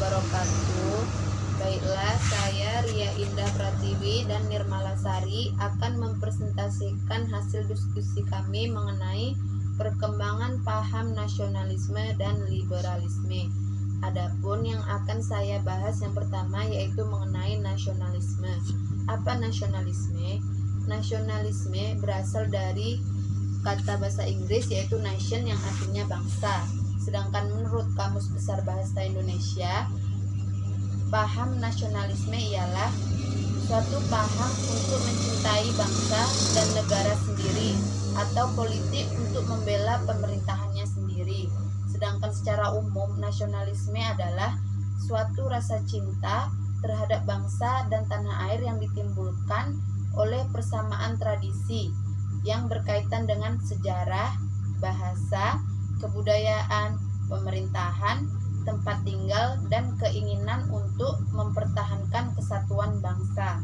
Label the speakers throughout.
Speaker 1: wabarakatuh. Baiklah, saya Ria Indah Pratiwi dan Nirmala Sari akan mempresentasikan hasil diskusi kami mengenai perkembangan paham nasionalisme dan liberalisme. Adapun yang akan saya bahas yang pertama yaitu mengenai nasionalisme. Apa nasionalisme? Nasionalisme berasal dari kata bahasa Inggris yaitu nation yang artinya bangsa. Sedangkan menurut Kamus Besar Bahasa Indonesia, paham nasionalisme ialah suatu paham untuk mencintai bangsa dan negara sendiri atau politik untuk membela pemerintahannya sendiri. Sedangkan secara umum, nasionalisme adalah suatu rasa cinta terhadap bangsa dan tanah air yang ditimbulkan oleh persamaan tradisi yang berkaitan dengan sejarah, bahasa, kebudayaan, pemerintahan, tempat tinggal, dan keinginan untuk mempertahankan kesatuan bangsa.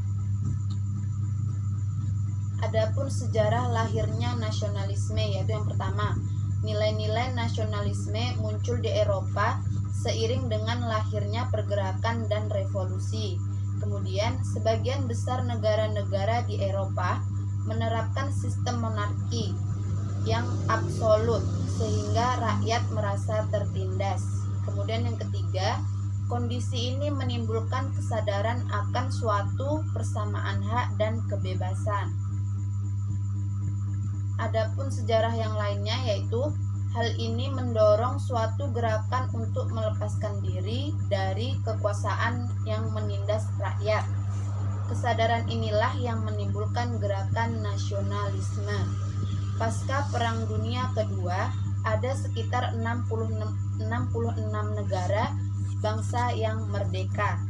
Speaker 1: Adapun sejarah lahirnya nasionalisme yaitu yang pertama, nilai-nilai nasionalisme muncul di Eropa seiring dengan lahirnya pergerakan dan revolusi. Kemudian, sebagian besar negara-negara di Eropa menerapkan sistem monarki yang absolut sehingga rakyat merasa tertindas. Kemudian yang ketiga, kondisi ini menimbulkan kesadaran akan suatu persamaan hak dan kebebasan. Adapun sejarah yang lainnya yaitu hal ini mendorong suatu gerakan untuk melepaskan diri dari kekuasaan yang menindas rakyat. Kesadaran inilah yang menimbulkan gerakan nasionalisme. Pasca Perang Dunia Kedua, ada sekitar 66 negara bangsa yang merdeka.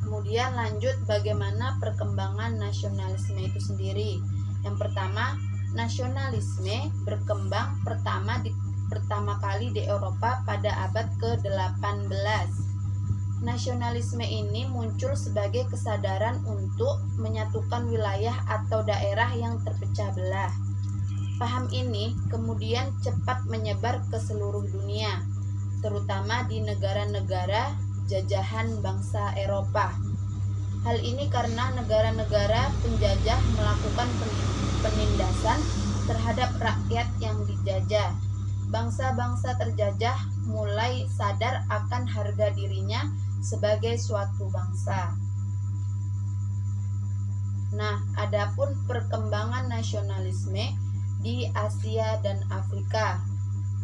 Speaker 1: Kemudian lanjut bagaimana perkembangan nasionalisme itu sendiri. Yang pertama, nasionalisme berkembang pertama kali di Eropa pada abad ke-18. Nasionalisme ini muncul sebagai kesadaran untuk menyatukan wilayah atau daerah yang terpecah belah. Paham ini kemudian cepat menyebar ke seluruh dunia, terutama di negara-negara jajahan bangsa Eropa. Hal ini karena negara-negara penjajah melakukan penindasan terhadap rakyat yang dijajah. Bangsa-bangsa terjajah mulai sadar akan harga dirinya sebagai suatu bangsa. Nah, adapun perkembangan nasionalisme di Asia dan Afrika,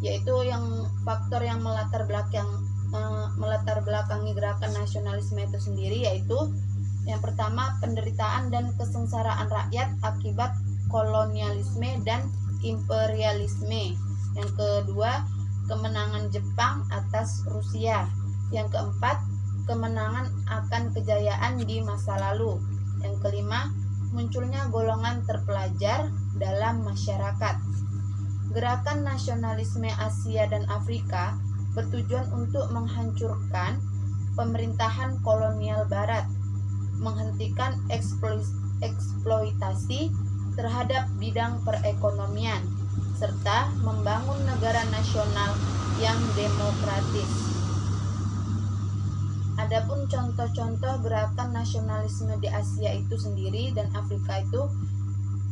Speaker 1: yaitu yang faktor yang melatar belakangi gerakan nasionalisme itu sendiri, yaitu yang pertama penderitaan dan kesengsaraan rakyat akibat kolonialisme dan imperialisme. Yang kedua, kemenangan Jepang atas Rusia. Yang keempat, kemenangan akan kejayaan di masa lalu. Yang kelima, munculnya golongan terpelajar dalam masyarakat. Gerakan nasionalisme Asia dan Afrika bertujuan untuk menghancurkan pemerintahan kolonial barat, menghentikan eksploitasi terhadap bidang perekonomian, serta membangun negara nasional yang demokratis. Adapun contoh-contoh gerakan nasionalisme di Asia itu sendiri dan Afrika itu,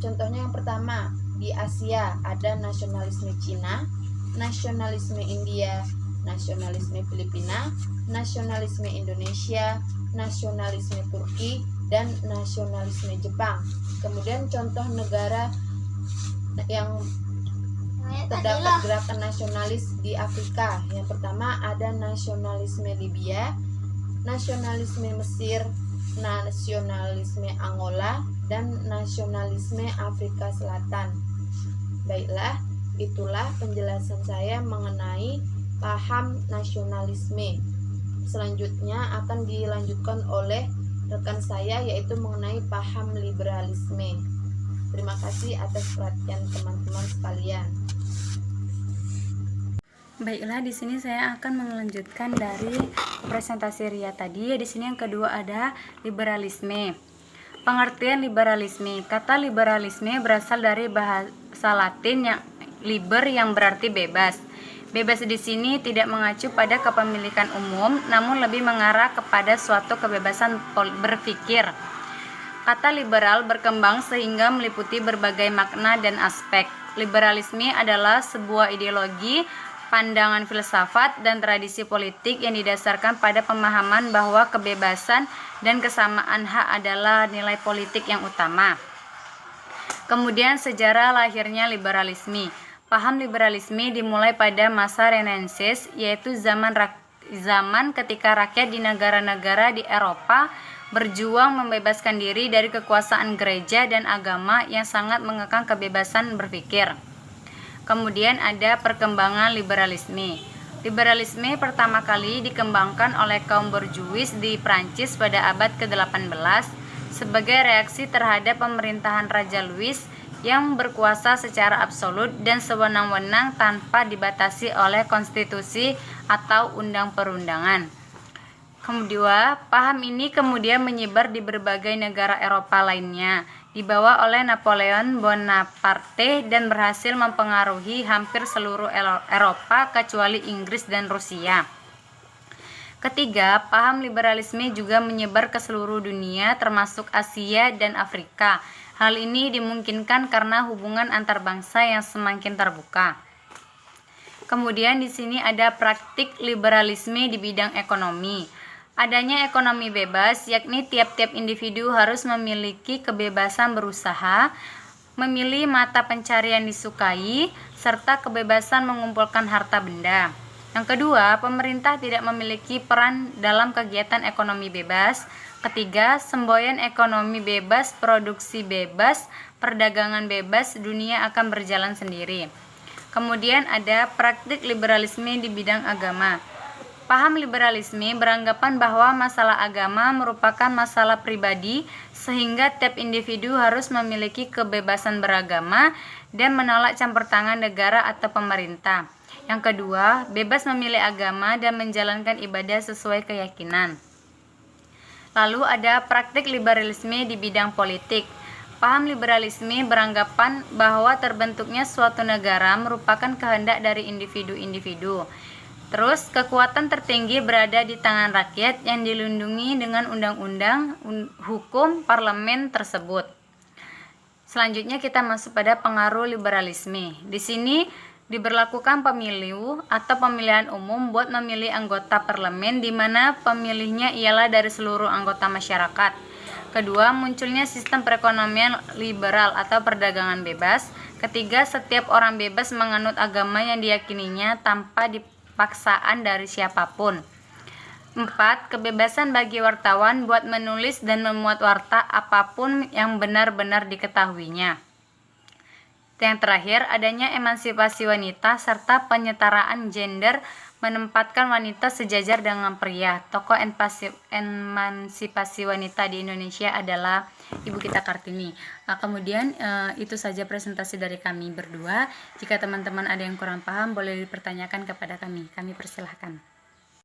Speaker 1: contohnya yang pertama, di Asia ada nasionalisme Cina, nasionalisme India, nasionalisme Filipina, nasionalisme Indonesia, nasionalisme Turki, dan nasionalisme Jepang. Kemudian contoh negara yang terdapat gerakan nasionalis di Afrika. Yang pertama ada nasionalisme Libya, nasionalisme Mesir, nasionalisme Angola, dan nasionalisme Afrika Selatan. Baiklah, itulah penjelasan saya mengenai paham nasionalisme. Selanjutnya akan dilanjutkan oleh rekan saya yaitu mengenai paham liberalisme. Terima kasih atas perhatian teman-teman sekalian.
Speaker 2: Baiklah, di sini saya akan melanjutkan dari presentasi Ria tadi. Di sini yang kedua ada liberalisme. Pengertian liberalisme. Kata liberalisme berasal dari bahasa Latin yang liber yang berarti bebas. Bebas di sini tidak mengacu pada kepemilikan umum, namun lebih mengarah kepada suatu kebebasan berpikir. Kata liberal berkembang sehingga meliputi berbagai makna dan aspek. Liberalisme adalah sebuah ideologi, pandangan filsafat, dan tradisi politik yang didasarkan pada pemahaman bahwa kebebasan dan kesamaan hak adalah nilai politik yang utama. Kemudian sejarah lahirnya liberalisme. Paham liberalisme dimulai pada masa Renaissance, yaitu zaman ketika rakyat di negara-negara di Eropa berjuang membebaskan diri dari kekuasaan gereja dan agama yang sangat mengekang kebebasan berpikir. Kemudian ada perkembangan liberalisme. Liberalisme pertama kali dikembangkan oleh kaum borjuis di Prancis pada abad ke-18 sebagai reaksi terhadap pemerintahan Raja Louis yang berkuasa secara absolut dan sewenang-wenang tanpa dibatasi oleh konstitusi atau undang perundangan. Kemudian, paham ini kemudian menyebar di berbagai negara Eropa lainnya, dibawa oleh Napoleon Bonaparte dan berhasil mempengaruhi hampir seluruh Eropa kecuali Inggris dan Rusia. Ketiga, paham liberalisme juga menyebar ke seluruh dunia termasuk Asia dan Afrika. Hal ini dimungkinkan karena hubungan antar bangsa yang semakin terbuka. Kemudian di sini ada praktik liberalisme di bidang ekonomi. Adanya ekonomi bebas, yakni tiap-tiap individu harus memiliki kebebasan berusaha, memilih mata pencarian disukai, serta kebebasan mengumpulkan harta benda. Yang kedua, pemerintah tidak memiliki peran dalam kegiatan ekonomi bebas. Ketiga, semboyan ekonomi bebas, produksi bebas, perdagangan bebas, dunia akan berjalan sendiri. Kemudian ada praktik liberalisme di bidang agama. Paham liberalisme beranggapan bahwa masalah agama merupakan masalah pribadi, sehingga tiap individu harus memiliki kebebasan beragama dan menolak campur tangan negara atau pemerintah. Yang kedua, bebas memilih agama dan menjalankan ibadah sesuai keyakinan. Lalu ada praktik liberalisme di bidang politik. Paham liberalisme beranggapan bahwa terbentuknya suatu negara merupakan kehendak dari individu-individu. Terus, kekuatan tertinggi berada di tangan rakyat yang dilindungi dengan undang-undang, hukum, parlemen tersebut. Selanjutnya kita masuk pada pengaruh liberalisme. Di sini diberlakukan pemilu atau pemilihan umum buat memilih anggota parlemen di mana pemilihnya ialah dari seluruh anggota masyarakat. Kedua, munculnya sistem perekonomian liberal atau perdagangan bebas. Ketiga, setiap orang bebas menganut agama yang diyakininya tanpa paksaan dari siapapun. 4. Kebebasan bagi wartawan buat menulis dan memuat warta apapun yang benar-benar diketahuinya. Yang terakhir, adanya emansipasi wanita serta penyetaraan gender menempatkan wanita sejajar dengan pria. Tokoh emansipasi wanita di Indonesia adalah Ibu Kita Kartini. Kemudian itu saja presentasi dari kami berdua. Jika teman-teman ada yang kurang paham, boleh dipertanyakan kepada kami. Kami persilahkan.